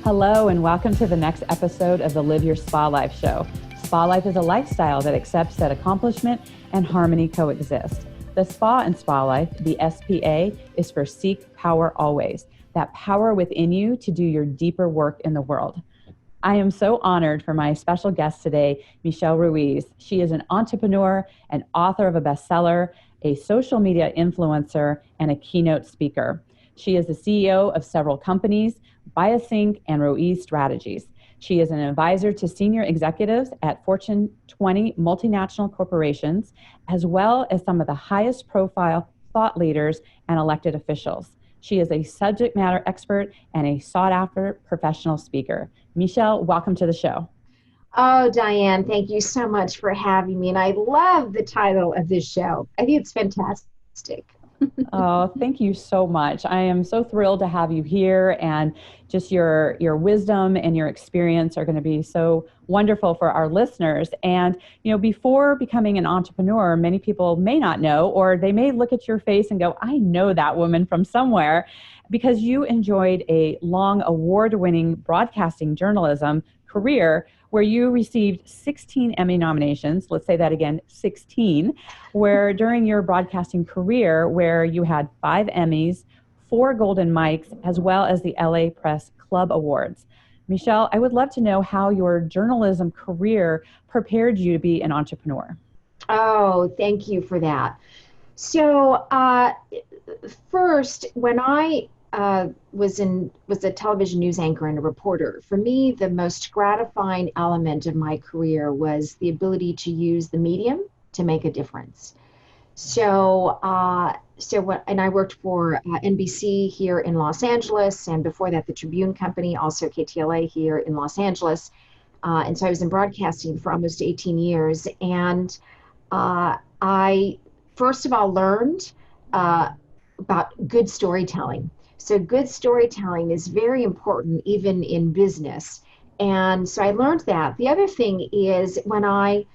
Hello, and welcome to the next episode of the Live Your Spa Life show. Spa life is a lifestyle that accepts that accomplishment and harmony coexist. The Spa in Spa Life, the SPA, is for Seek Power Always, that power within you to do your deeper work in the world. I am so honored for my special guest today, Michele Ruiz. She is an entrepreneur, an author of a bestseller, a social media influencer, and a keynote speaker. She is the CEO of several companies, BiasSync and Ruiz Strategies. She is an advisor to senior executives at Fortune 20 multinational corporations, as well as some of the highest profile thought leaders and elected officials. She is a subject matter expert and a sought-after professional speaker. Michele, welcome to the show. Oh, Diane, thank you so much for having me. And I love the title of this show. I think it's fantastic. Oh, thank you so much. I am so thrilled to have you here, and just your wisdom and your experience are going to be so wonderful for our listeners. And, before becoming an entrepreneur, many people may not know, or they may look at your face and go, I know that woman from somewhere, because you enjoyed a long award-winning broadcasting journalism career where you received 16 Emmy nominations. Let's say that again, 16, where during your broadcasting career, where you had 5 Emmys, 4 Golden Mics, as well as the LA Press Club Awards. Michele, I would love to know how your journalism career prepared you to be an entrepreneur. Oh, thank you for that. So first, when I was a television news anchor and a reporter, for me, the most gratifying element of my career was the ability to use the medium to make a difference. And I worked for NBC here in Los Angeles, and before that, the Tribune Company, also KTLA here in Los Angeles. And so I was in broadcasting for almost 18 years. And I, first of all, learned about good storytelling. So good storytelling is very important even in business. And so I learned that. The other thing is when I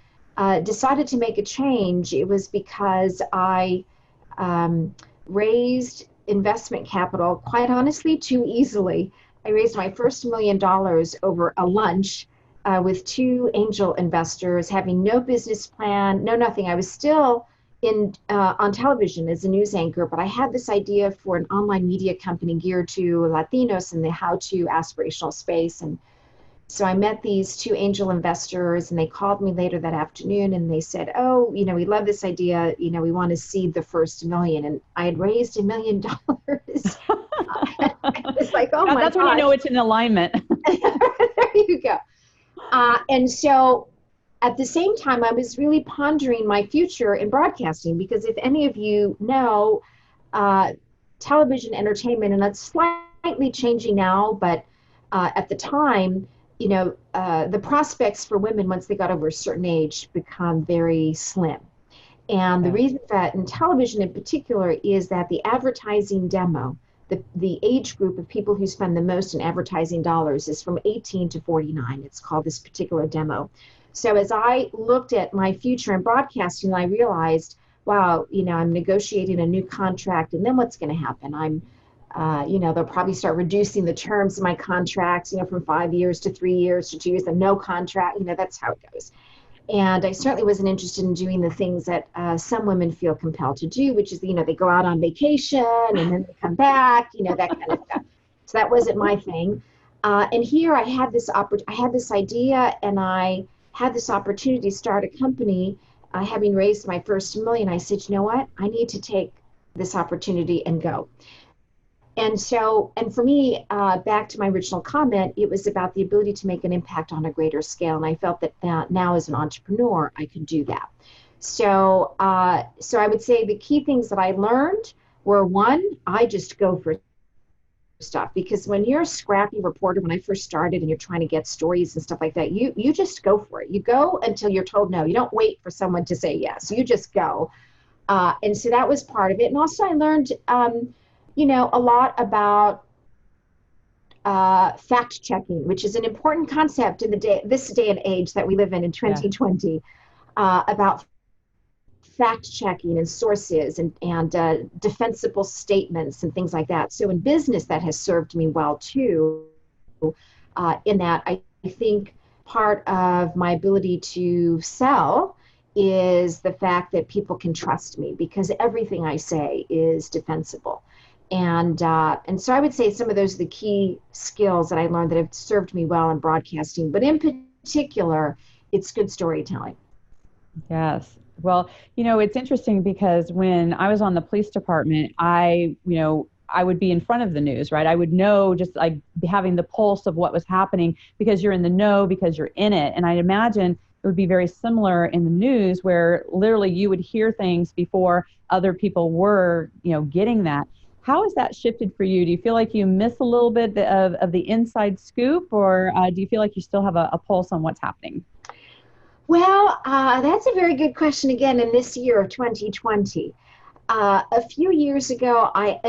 decided to make a change, it was because I raised investment capital, quite honestly, too easily. I raised my first $1 million over a lunch with 2 angel investors, having no business plan, no nothing. I was still on television as a news anchor, but I had this idea for an online media company geared to Latinos in the how-to aspirational space. And so I met these 2 angel investors, and they called me later that afternoon, and they said, oh, we love this idea. We want to seed the first $1 million. And I had raised $1 million. It's like, oh my gosh. That's when you know it's in alignment. There you go. And so at the same time, I was really pondering my future in broadcasting, because if any of you know, television entertainment, and that's slightly changing now, but at the time, the prospects for women once they got over a certain age become very slim. And the reason that in television in particular is that the advertising demo, the age group of people who spend the most in advertising dollars is from 18 to 49. It's called this particular demo. So as I looked at my future in broadcasting, I realized, wow, I'm negotiating a new contract, and then what's going to happen? They'll probably start reducing the terms of my contracts, from 5 years to 3 years to 2 years, and no contract, that's how it goes. And I certainly wasn't interested in doing the things that some women feel compelled to do, which is, they go out on vacation and then they come back, that kind of stuff. So that wasn't my thing. And here I had this idea, and I had this opportunity to start a company, having raised my first $1 million. I said, you know what? I need to take this opportunity and go. And so, and for me, back to my original comment, it was about the ability to make an impact on a greater scale. And I felt that now as an entrepreneur, I could do that. So I would say the key things that I learned were, 1, I just go for stuff, because when you're a scrappy reporter, when I first started and you're trying to get stories and stuff like that, you just go for it. You go until you're told no. You don't wait for someone to say yes. You just go. And so that was part of it. And also I learned, a lot about fact checking, which is an important concept in this day and age that we live in 2020, about fact checking and sources and defensible statements and things like that. So in business, that has served me well too. in that I think part of my ability to sell is the fact that people can trust me because everything I say is defensible. And so I would say some of those are the key skills that I learned that have served me well in broadcasting. But in particular, it's good storytelling. Yes. Well, it's interesting because when I was on the police department, I would be in front of the news, right? I would know just like having the pulse of what was happening because you're in the know, because you're in it. And I'd imagine it would be very similar in the news where literally you would hear things before other people were, getting that. How has that shifted for you? Do you feel like you miss a little bit of the inside scoop, or do you feel like you still have a pulse on what's happening? Well, that's a very good question again in this year of 2020. A few years ago, I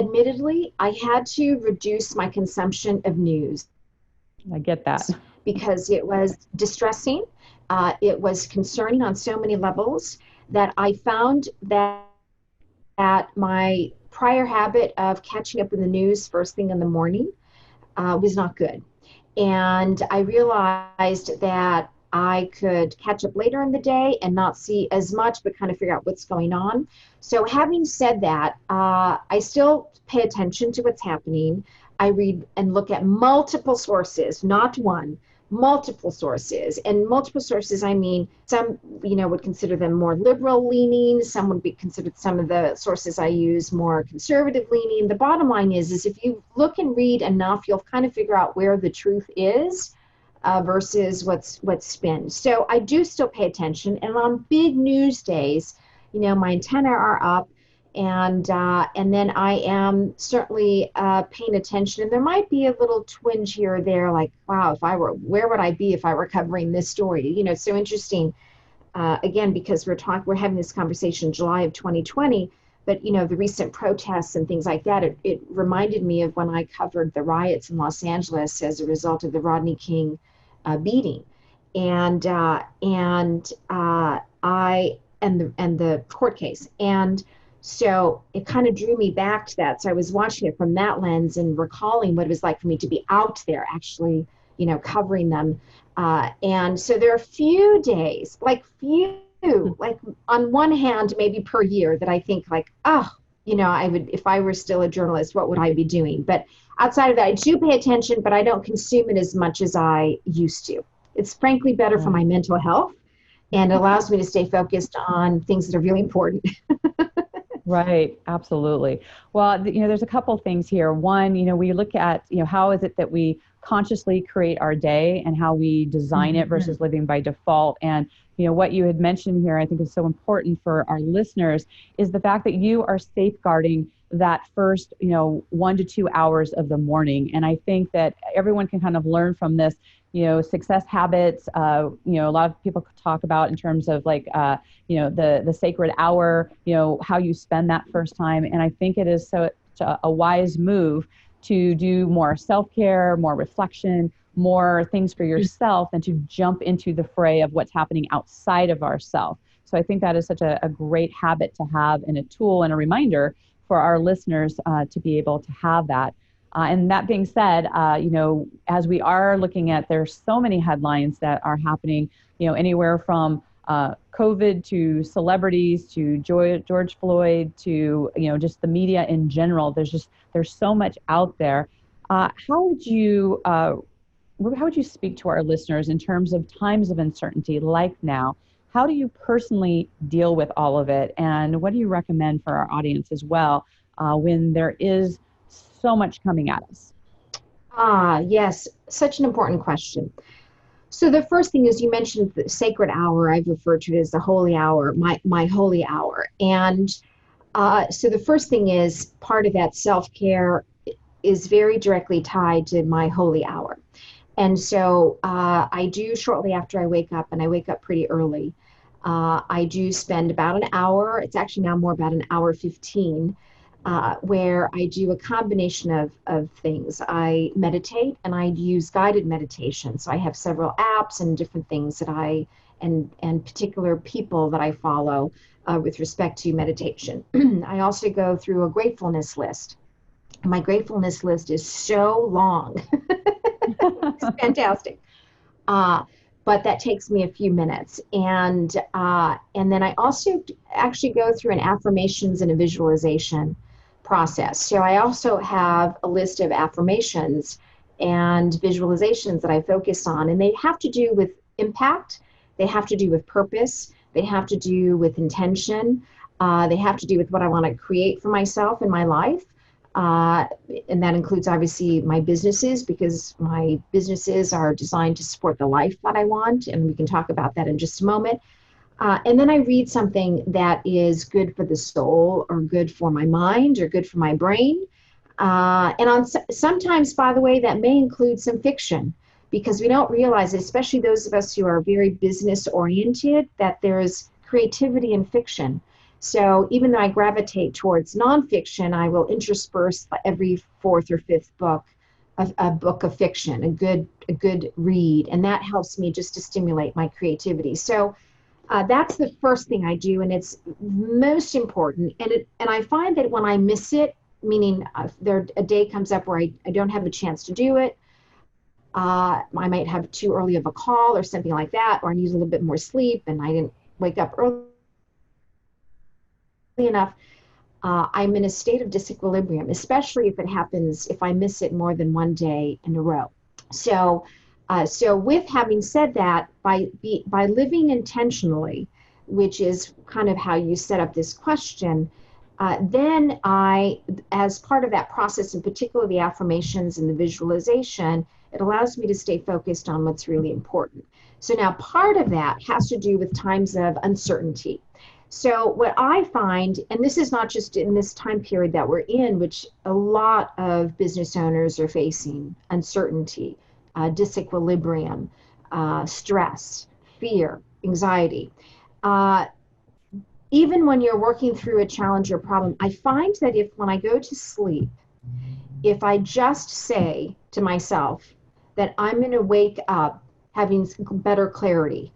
had to reduce my consumption of news I get that. because it was distressing. It was concerning on so many levels that I found that my prior habit of catching up in the news first thing in the morning was not good. And I realized that I could catch up later in the day and not see as much, but kind of figure out what's going on. So having said that, I still pay attention to what's happening. I read and look at multiple sources, not one, multiple sources. And multiple sources, I mean, some, would consider them more liberal leaning. Some would be considered some of the sources I use more conservative leaning. The bottom line is if you look and read enough, you'll kind of figure out where the truth is. Versus what's spin. So I do still pay attention, and on big news days, my antennae are up, and then I am certainly paying attention. And there might be a little twinge here or there, like, wow, where would I be if I were covering this story? It's so interesting. Again, because we're having this conversation in July of 2020. But, the recent protests and things like that, it reminded me of when I covered the riots in Los Angeles as a result of the Rodney King beating. And the court case. And so it kind of drew me back to that. So I was watching it from that lens and recalling what it was like for me to be out there actually, covering them. And so there are a few days, like on one hand, maybe per year that I think like, oh, I would, if I were still a journalist, what would I be doing? But outside of that, I do pay attention, but I don't consume it as much as I used to. It's frankly better for my mental health, and it allows me to stay focused on things that are really important. Right. Absolutely. Well, there's a couple things here. One, we look at, how is it that we consciously create our day and how we design it versus living by default. And, what you had mentioned here, I think is so important for our listeners is the fact that you are safeguarding that first, 1 to 2 hours of the morning. And I think that everyone can kind of learn from this, success habits, a lot of people talk about in terms of like, the sacred hour, how you spend that first time. And I think it is so a wise move to do more self-care, more reflection, more things for yourself than to jump into the fray of what's happening outside of ourselves. So I think that is such a great habit to have and a tool and a reminder for our listeners to be able to have that. And that being said, as we are looking at, there's so many headlines that are happening, anywhere from COVID to celebrities to George Floyd to, just the media in general. There's so much out there. How would you speak to our listeners in terms of times of uncertainty like now? How do you personally deal with all of it? And what do you recommend for our audience as well when there is so much coming at us? Yes, such an important question. So the first thing is you mentioned the sacred hour. I've referred to it as the holy hour, my holy hour. And so the first thing is part of that self-care is very directly tied to my holy hour. And so I do shortly after I wake up, and I wake up pretty early, I do spend about an hour, it's actually now more about an hour 15, where I do a combination of things. I meditate and I use guided meditation. So I have several apps and different things that and particular people that I follow with respect to meditation. I also go through a gratefulness list. My gratefulness list is so long. fantastic. But that takes me a few minutes. And then I also actually go through an affirmations and a visualization process. So I also have a list of affirmations and visualizations that I focus on, and they have to do with impact, they have to do with purpose, they have to do with intention, they have to do with what I want to create for myself in my life. And that includes obviously my businesses, because my businesses are designed to support the life that I want, and we can talk about that in just a moment. And then I read something that is good for the soul, or good for my mind, or good for my brain. Sometimes, by the way, that may include some fiction, because we don't realize, especially those of us who are very business oriented, that there's creativity in fiction. So even though I gravitate towards nonfiction, I will intersperse every fourth or fifth book a book of fiction, a good read, and that helps me just to stimulate my creativity. So that's the first thing I do, and it's most important. And I find that when I miss it, meaning a day comes up where I don't have a chance to do it, I might have too early of a call or something like that, or I need a little bit more sleep and I didn't wake up early enough, I'm in a state of disequilibrium, especially if I miss it more than one day in a row. So with having said that, by living intentionally, which is kind of how you set up this question, then as part of that process, in particular the affirmations and the visualization, it allows me to stay focused on what's really important. So now part of that has to do with times of uncertainty. So what I find, and this is not just in this time period that we're in, which a lot of business owners are facing uncertainty, disequilibrium, stress, fear, anxiety. Even when you're working through a challenge or problem, I find that when I go to sleep, if I just say to myself that I'm going to wake up having better clarity,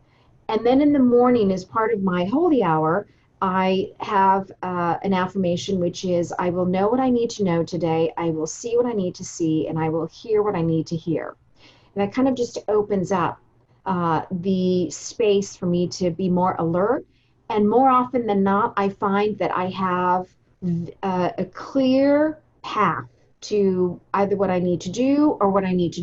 and then in the morning, as part of my holy hour, I have an affirmation, which is, I will know what I need to know today, I will see what I need to see, and I will hear what I need to hear. And that kind of just opens up the space for me to be more alert. And more often than not, I find that I have a clear path to either what I need to do or what I need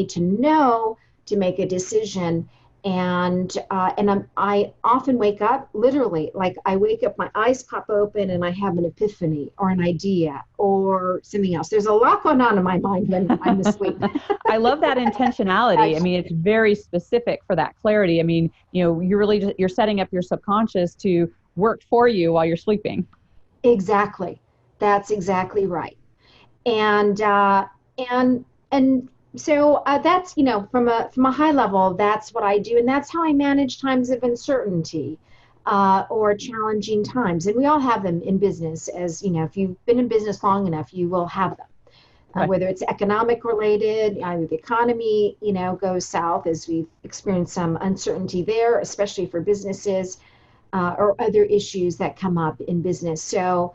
to know to make a decision. And I often wake up, literally, like I wake up, my eyes pop open and I have an epiphany or an idea or something else. There's a lot going on in my mind when I'm asleep. I love that intentionality. I mean, it's very specific for that clarity. I mean, you're setting up your subconscious to work for you while you're sleeping. Exactly. That's exactly right. And so that's, from a high level, that's what I do. And that's how I manage times of uncertainty or challenging times. And we all have them in business. As if you've been in business long enough, you will have them. Right. Whether it's economic related, either the economy, goes south, as we've experienced some uncertainty there, especially for businesses, or other issues that come up in business. So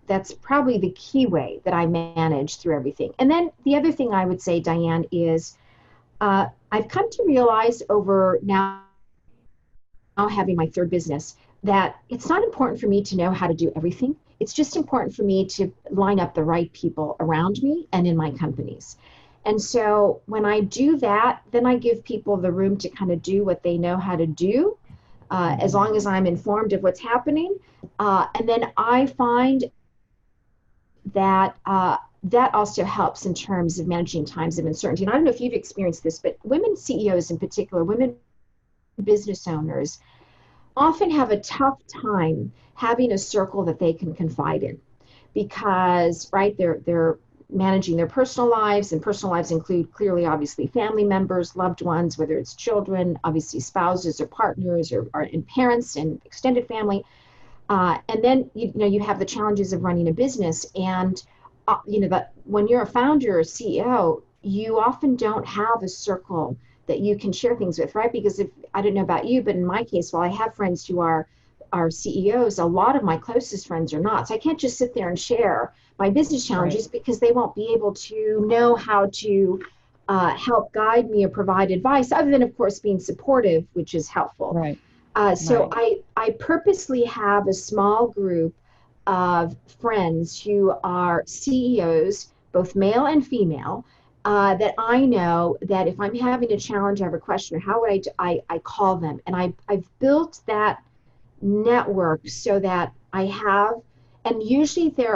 that's probably the key way that I manage through everything. And then the other thing I would say, Diane, is I've come to realize over now having my third business that it's not important for me to know how to do everything. It's just important for me to line up the right people around me and in my companies. And so when I do that, then I give people the room to kind of do what they know how to do, as long as I'm informed of what's happening. And then I find that that also helps in terms of managing times of uncertainty. And I don't know if you've experienced this, but women CEOs in particular, women business owners, often have a tough time having a circle that they can confide in, because they're managing their personal lives, and personal lives include clearly, obviously, family members, loved ones, whether it's children, obviously spouses or partners or parents and extended family. And then you have the challenges of running a business, and that when you're a founder or CEO, you often don't have a circle that you can share things with, right? Because I don't know about you, but in my case, while I have friends who are are CEOs, a lot of my closest friends are not. So I can't just sit there and share my business challenges because they won't be able to know how to help guide me or provide advice, other than, of course, being supportive, which is helpful. Right. So I purposely have a small group of friends who are CEOs, both male and female, that I know that if I'm having a challenge, I have a question, or how would I call them. And I've built that network so that I have, and usually they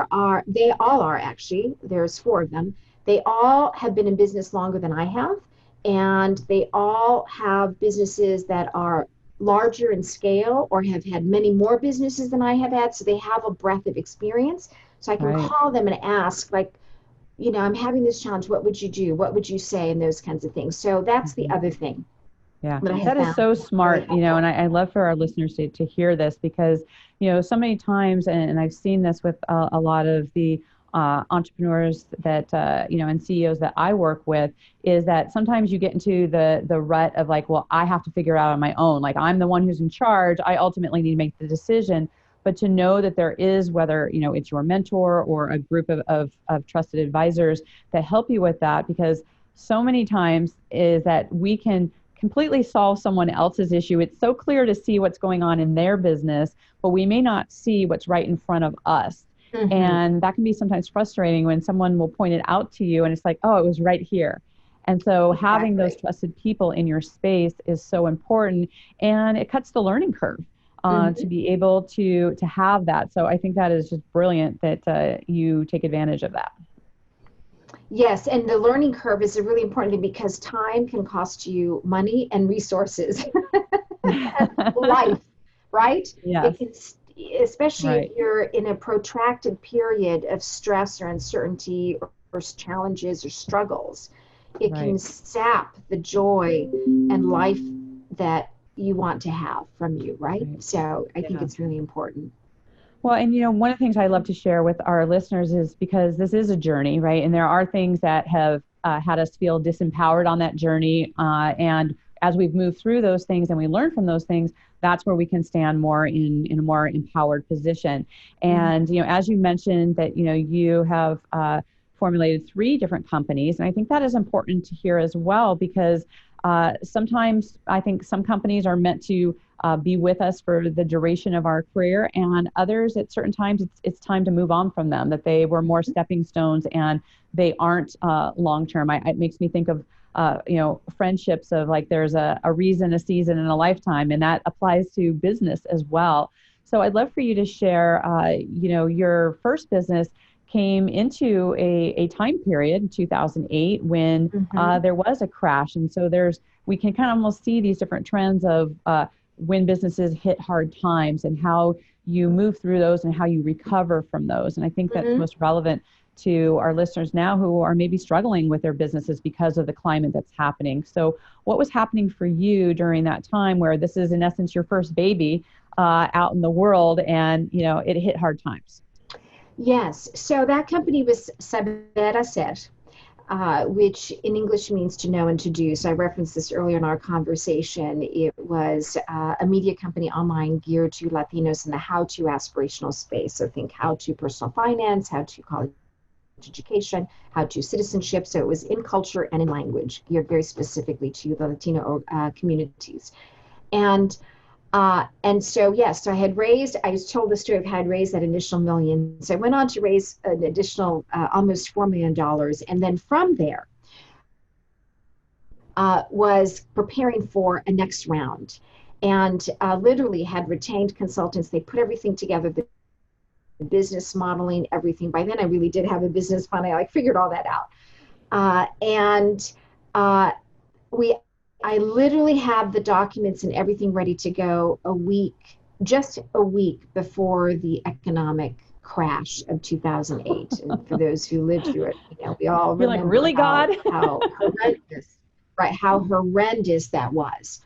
all are actually, there's 4 of them. They all have been in business longer than I have, and they all have businesses that are larger in scale or have had many more businesses than I have had. So they have a breadth of experience. So I can call them and ask, like, I'm having this challenge. What would you do? What would you say? And those kinds of things. So that's the other thing. Yeah, that is so smart, and I love for our listeners to hear this, because, so many times, and I've seen this with a lot of the entrepreneurs that, and CEOs that I work with, is that sometimes you get into the rut of like, well, I have to figure it out on my own. Like, I'm the one who's in charge. I ultimately need to make the decision. But to know that there is, whether, it's your mentor or a group of trusted advisors that help you with that, because so many times is that we can completely solve someone else's issue. It's so clear to see what's going on in their business, but we may not see what's right in front of us. Mm-hmm. And that can be sometimes frustrating when someone will point it out to you and it's like, oh, it was right here. And so having those trusted people in your space is so important, and it cuts the learning curve to be able to have that. So I think that is just brilliant that you take advantage of that. Yes, and the learning curve is a really important thing, because time can cost you money and resources, and life, right? Yes. Especially if you're in a protracted period of stress or uncertainty or challenges or struggles, it can sap the joy and life that you want to have from you, right? So I think it's really important. Well, and one of the things I love to share with our listeners is, because this is a journey, right? And there are things that have had us feel disempowered on that journey. And as we've moved through those things and we learn from those things, that's where we can stand more in a more empowered position. And, as you mentioned that, you have formulated 3 different companies. And I think that is important to hear as well, because sometimes I think some companies are meant to be with us for the duration of our career, and others at certain times it's time to move on from them, that they were more stepping stones and they aren't long-term. It makes me think of friendships of like, there's a reason, a season, and a lifetime, and that applies to business as well. So I'd love for you to share, your first business came into a time period in 2008 when there was a crash. And so we can kind of almost see these different trends of when businesses hit hard times and how you move through those and how you recover from those. And I think that's most relevant to our listeners now who are maybe struggling with their businesses because of the climate that's happening. So what was happening for you during that time, where this is in essence your first baby out in the world, and it hit hard times? Yes. So that company was Saber Hacer, which in English means to know and to do. So I referenced this earlier in our conversation. It was a media company online geared to Latinos in the how-to aspirational space. So think how-to personal finance, how-to college education, how-to citizenship. So it was in culture and in language, geared very specifically to the Latino communities. And so, yes, so I was told the story of how I'd raised that initial $1 million. So I went on to raise an additional almost $4 million. And then from there, was preparing for a next round, and literally had retained consultants. They put everything together, the business modeling, everything. By then I really did have a business plan. I figured all that out. I literally had the documents and everything ready to go just a week before the economic crash of 2008. And for those who lived through it, we all remember, like, really, God? how horrendous, right? How horrendous that was.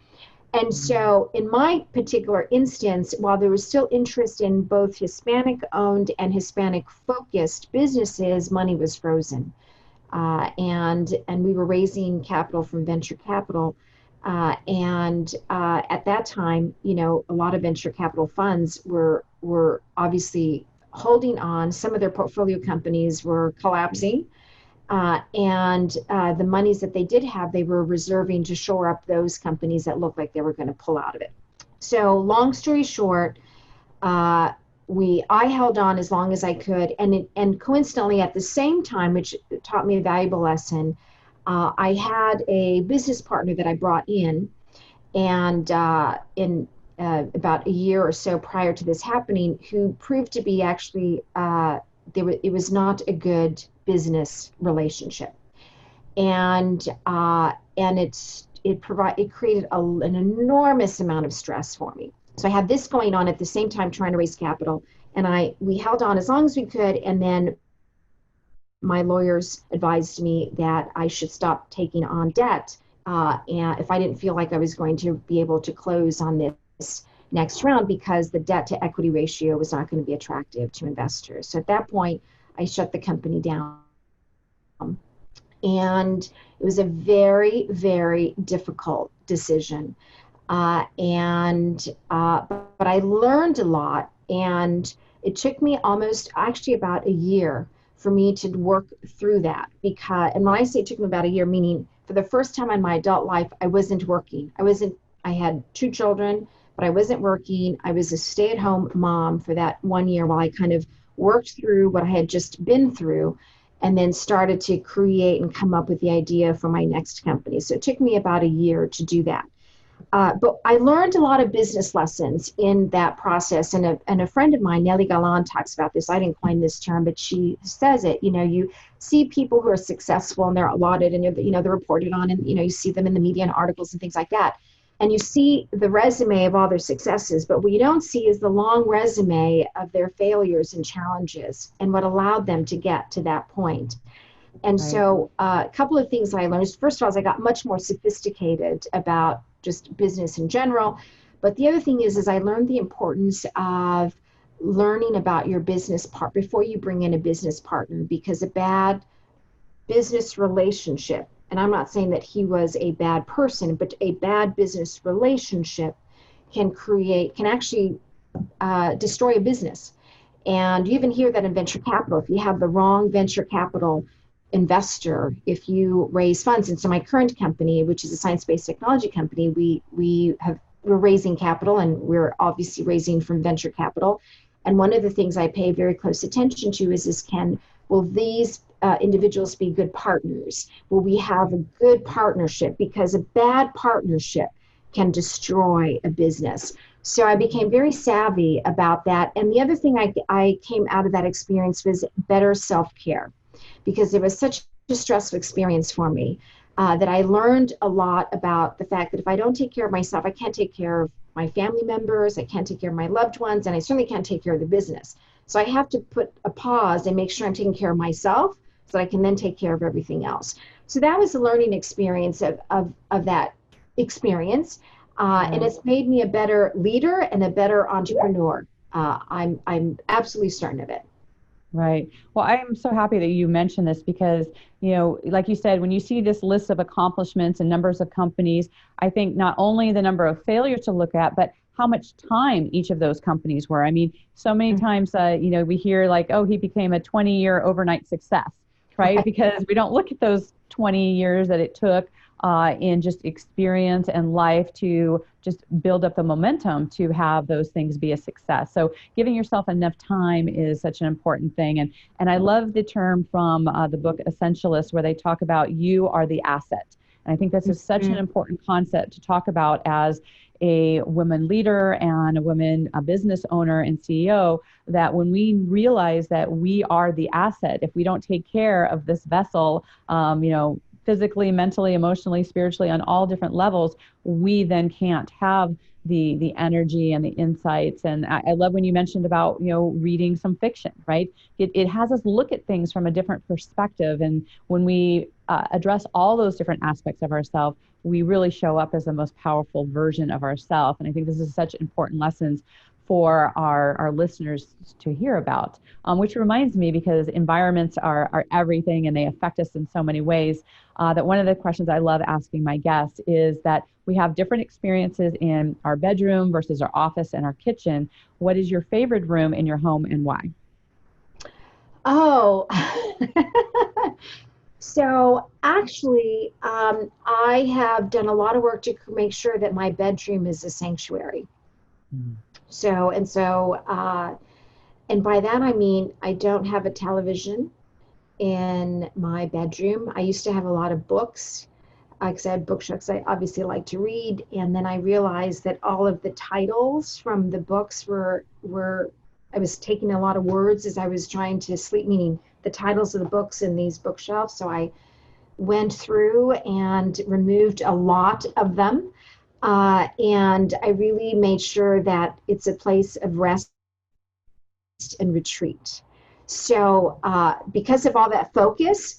And so in my particular instance, while there was still interest in both Hispanic-owned and Hispanic-focused businesses, money was frozen. And we were raising capital from venture capital. And at that time, a lot of venture capital funds were obviously holding on. Some of their portfolio companies were collapsing. And the monies that they did have, they were reserving to shore up those companies that looked like they were going to pull out of it. So long story short, I held on as long as I could, and coincidentally at the same time, which taught me a valuable lesson, I had a business partner that I brought in, and in about a year or so prior to this happening, who proved to be actually it was not a good business relationship, and it created an enormous amount of stress for me. So I had this going on at the same time trying to raise capital, and we held on as long as we could, and then my lawyers advised me that I should stop taking on debt, and if I didn't feel like I was going to be able to close on this next round, because the debt to equity ratio was not going to be attractive to investors. So at that point, I shut the company down. And it was a very, very difficult decision. But I learned a lot, and it took me actually about a year for me to work through that. And when I say it took me about a year, meaning for the first time in my adult life, I wasn't working. I had 2 children, but I wasn't working. I was a stay-at-home mom for that 1 year while I kind of worked through what I had just been through, and then started to create and come up with the idea for my next company. So it took me about a year to do that. But I learned a lot of business lessons in that process. And a friend of mine, Nellie Galan, talks about this. I didn't coin this term, but she says it. You see people who are successful and they're lauded and they're reported on, and you see them in the media and articles and things like that. And you see the resume of all their successes, but what you don't see is the long resume of their failures and challenges and what allowed them to get to that point. And Right. so a couple of things I learned is, first of all, is I got much more sophisticated about just business in general. But the other thing is I learned the importance of learning about your business part before you bring in a business partner, because a bad business relationship, and I'm not saying that he was a bad person, but a bad business relationship can actually destroy a business. And you even hear that in venture capital. If you have the wrong venture capital investor, if you raise funds, and so my current company, which is a science-based technology company, we're raising capital, and we're obviously raising from venture capital. And one of the things I pay very close attention to is will these individuals be good partners? Will we have a good partnership? Because a bad partnership can destroy a business. So I became very savvy about that. And the other thing I came out of that experience was better self-care, because it was such a stressful experience for me that I learned a lot about the fact that if I don't take care of myself, I can't take care of my family members, I can't take care of my loved ones, and I certainly can't take care of the business. So I have to put a pause and make sure I'm taking care of myself so that I can then take care of everything else. So that was a learning experience of that experience. And it's made me a better leader and a better entrepreneur. I'm absolutely certain of it. Right. Well, I'm so happy that you mentioned this because, like you said, when you see this list of accomplishments and numbers of companies, I think not only the number of failures to look at, but how much time each of those companies were. I mean, so many times, we hear like, oh, he became a 20-year overnight success, right? Because we don't look at those 20 years that it took in just experience and life to just build up the momentum to have those things be a success. So giving yourself enough time is such an important thing. And I love the term from the book Essentialist, where they talk about you are the asset. And I think this is such an important concept to talk about as a woman leader and a business owner and CEO, that when we realize that we are the asset, if we don't take care of this vessel, physically, mentally, emotionally, spiritually, on all different levels, we then can't have the energy and the insights. And I love when you mentioned about, reading some fiction, right? It has us look at things from a different perspective. And when we address all those different aspects of ourselves, we really show up as the most powerful version of ourselves. And I think this is such important lessons for our listeners to hear about, which reminds me, because environments are everything and they affect us in so many ways, that one of the questions I love asking my guests is that we have different experiences in our bedroom versus our office and our kitchen. What is your favorite room in your home and why? Oh, so actually, I have done a lot of work to make sure that my bedroom is a sanctuary. Mm. And by that I mean I don't have a television in my bedroom. I used to have a lot of books because I had bookshelves. I obviously like to read, and then I realized that all of the titles from the books were I was taking a lot of words as I was trying to sleep, meaning the titles of the books in these bookshelves. So I went through and removed a lot of them. And I really made sure that it's a place of rest and retreat. So because of all that focus,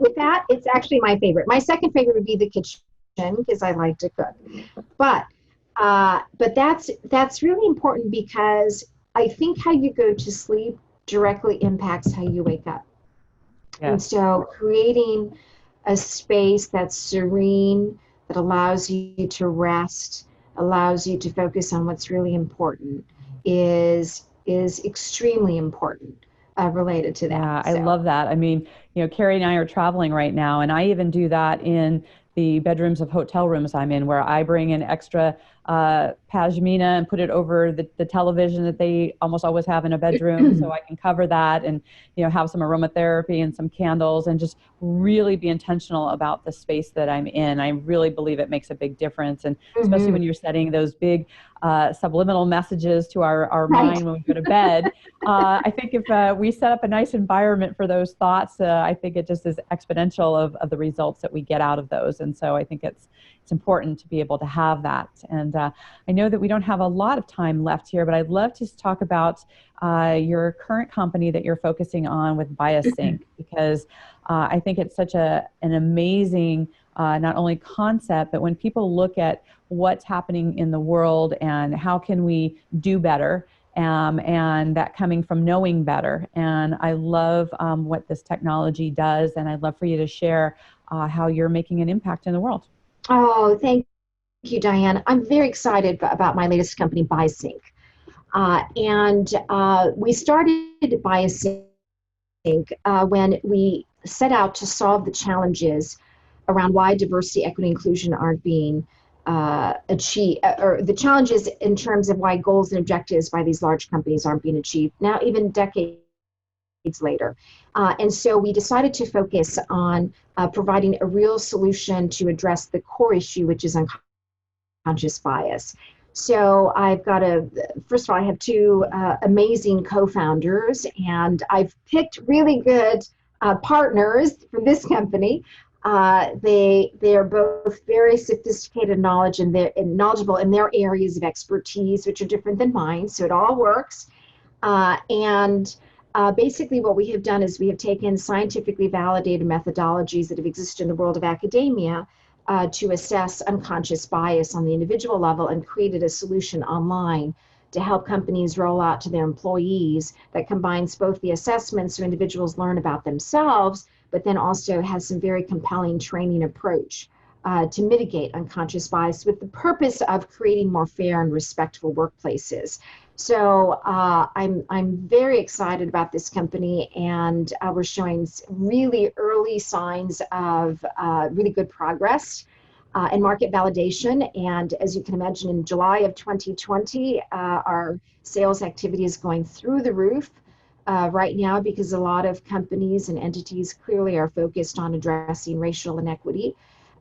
with that, it's actually my favorite. My second favorite would be the kitchen because I like to cook. But that's really important because I think how you go to sleep directly impacts how you wake up. And Yes. so creating a space that's serene, that allows you to rest, allows you to focus on what's really important is extremely important related to that. Yeah, I So love that. I mean, Carrie and I are traveling right now, and I even do that in the bedrooms of hotel rooms I'm in, where I bring in extra pashmina and put it over the television that they almost always have in a bedroom, so I can cover that and have some aromatherapy and some candles, and just really be intentional about the space that I'm in. I really believe it makes a big difference, and especially mhm, when you're setting those big subliminal messages to our right. mind when we go to bed. I think if we set up a nice environment for those thoughts, I think it just is exponential of the results that we get out of those. And so I think it's important to be able to have that. And I know that we don't have a lot of time left here, but I'd love to talk about your current company that you're focusing on with BiasSync, because I think it's such an amazing not only concept, but when people look at what's happening in the world and how can we do better, and that coming from knowing better. And I love what this technology does, and I'd love for you to share how you're making an impact in the world. Oh, thank you, Diane. I'm very excited about my latest company, BiasSync. And we started BiasSync when we set out to solve the challenges around why diversity, equity, inclusion aren't being achieved, or the challenges in terms of why goals and objectives by these large companies aren't being achieved now, even decades later. And so we decided to focus on providing a real solution to address the core issue, which is unconscious bias. So first of all, I have two amazing co-founders, and I've picked really good partners for this company. They are both very sophisticated and knowledgeable in their areas of expertise, which are different than mine. So it all works. And basically what we have done is we have taken scientifically validated methodologies that have existed in the world of academia to assess unconscious bias on the individual level, and created a solution online to help companies roll out to their employees that combines both the assessments so individuals learn about themselves, but then also has some very compelling training approach to mitigate unconscious bias with the purpose of creating more fair and respectful workplaces. So I'm very excited about this company, and we're showing really early signs of really good progress and market validation. And as you can imagine, in July of 2020, our sales activity is going through the roof right now, because a lot of companies and entities clearly are focused on addressing racial inequity.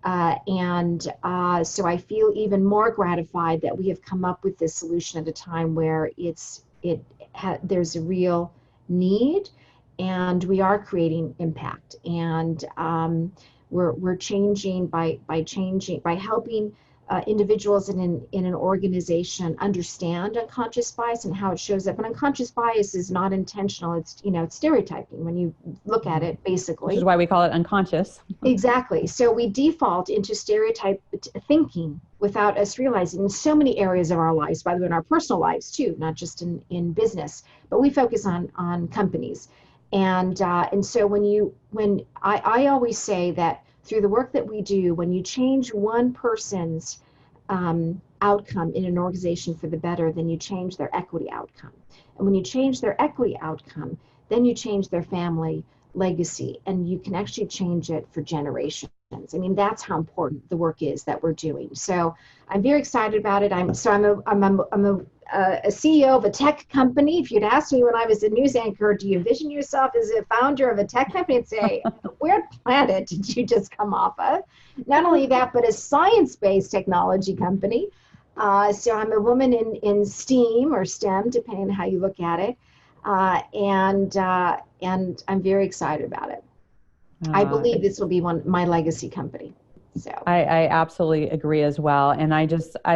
So I feel even more gratified that we have come up with this solution at a time where there's a real need, and we are creating impact. And we're changing by helping individuals in an organization understand unconscious bias and how it shows up. And unconscious bias is not intentional. It's stereotyping when you look at it, Which basically. is why we call it unconscious. Exactly. So we default into stereotyping different thinking without us realizing in so many areas of our lives, by the way, in our personal lives too, not just in business, but we focus on companies. And so when I always say that through the work that we do, when you change one person's outcome in an organization for the better, then you change their equity outcome. And when you change their equity outcome, then you change their family legacy, and you can actually change it for generations. I mean, that's how important the work is that we're doing. So I'm very excited about it. I'm a CEO of a tech company. If you'd asked me when I was a news anchor, do you envision yourself as a founder of a tech company? I'd say, where planet did you just come off of? Not only that, but a science-based technology company. So I'm a woman in STEAM or STEM, depending on how you look at it. And I'm very excited about it. I believe this will be my legacy company. So I absolutely agree as well. And I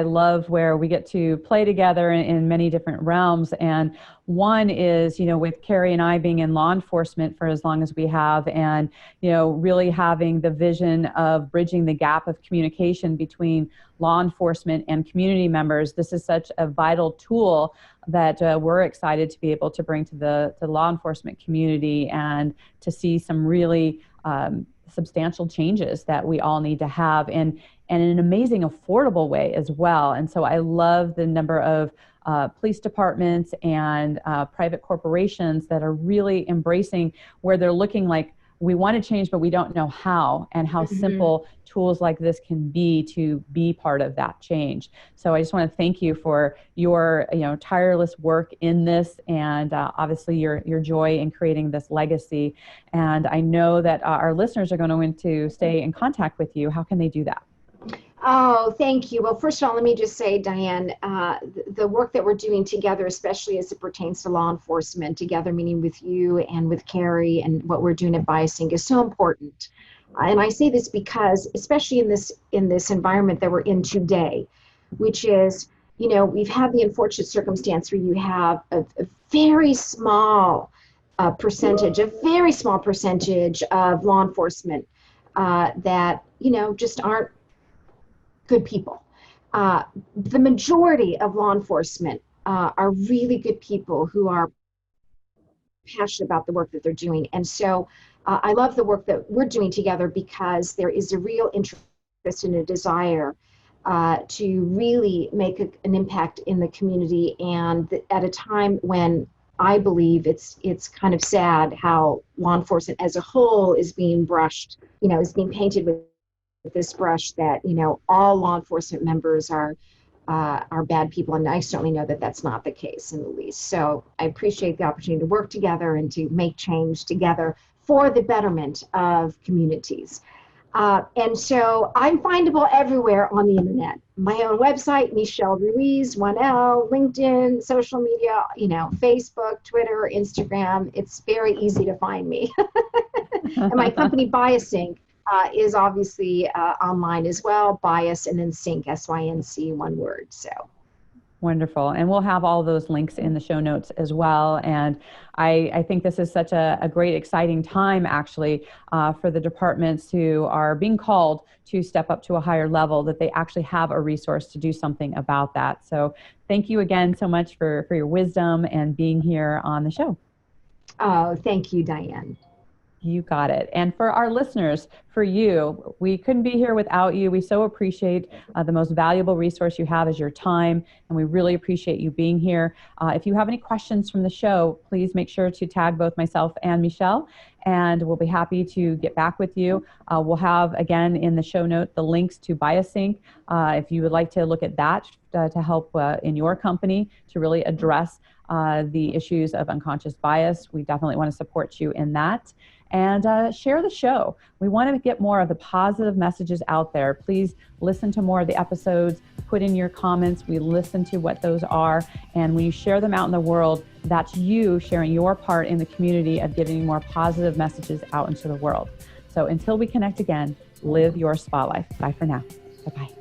love where we get to play together in many different realms. And one is, with Carrie and I being in law enforcement for as long as we have, and, really having the vision of bridging the gap of communication between law enforcement and community members. This is such a vital tool that we're excited to be able to bring to the law enforcement community, and to see some really substantial changes that we all need to have, and in an amazing, affordable way as well. And so I love the number of police departments and private corporations that are really embracing, where they're looking like, we want to change, but we don't know how, and how simple tools like this can be to be part of that change. So I just want to thank you for your tireless work in this, and obviously your joy in creating this legacy. And I know that our listeners are going to stay in contact with you. How can they do that? Oh, thank you. Well, first of all, let me just say, Diane, the work that we're doing together, especially as it pertains to law enforcement, together, meaning with you and with Carrie, and what we're doing at BiasSync is so important. And I say this because, especially in this environment that we're in today, which is, we've had the unfortunate circumstance where you have a very small percentage of law enforcement that, just aren't good people. The majority of law enforcement are really good people who are passionate about the work that they're doing. And so I love the work that we're doing together, because there is a real interest and a desire to really make an impact in the community. And at a time when I believe it's kind of sad how law enforcement as a whole is being brushed, is being painted with this brush that all law enforcement members are bad people, and I certainly know that that's not the case in the least. So I appreciate the opportunity to work together and to make change together for the betterment of communities. And so I'm findable everywhere on the internet. My own website, Michele Ruiz, 1L, LinkedIn, social media, Facebook, Twitter, Instagram. It's very easy to find me. And my company, BiasSync, is obviously online as well. Bias and then sync, SYNC, one word. So wonderful. And we'll have all those links in the show notes as well. And I think this is such a great, exciting time, actually, for the departments who are being called to step up to a higher level, that they actually have a resource to do something about that. So thank you again so much for your wisdom and being here on the show. Oh, thank you, Diane. You got it. And for our listeners, for you, we couldn't be here without you. We so appreciate the most valuable resource you have is your time, and we really appreciate you being here. If you have any questions from the show, please make sure to tag both myself and Michele, and we'll be happy to get back with you. We'll have, again, in the show note, the links to BiasSync. If you would like to look at that to help in your company to really address the issues of unconscious bias, we definitely want to support you in that. And share the show. We want to get more of the positive messages out there. Please listen to more of the episodes, put in your comments. We listen to what those are. And when you share them out in the world, that's you sharing your part in the community of getting more positive messages out into the world. So until we connect again, live your spa life. Bye for now. Bye-bye.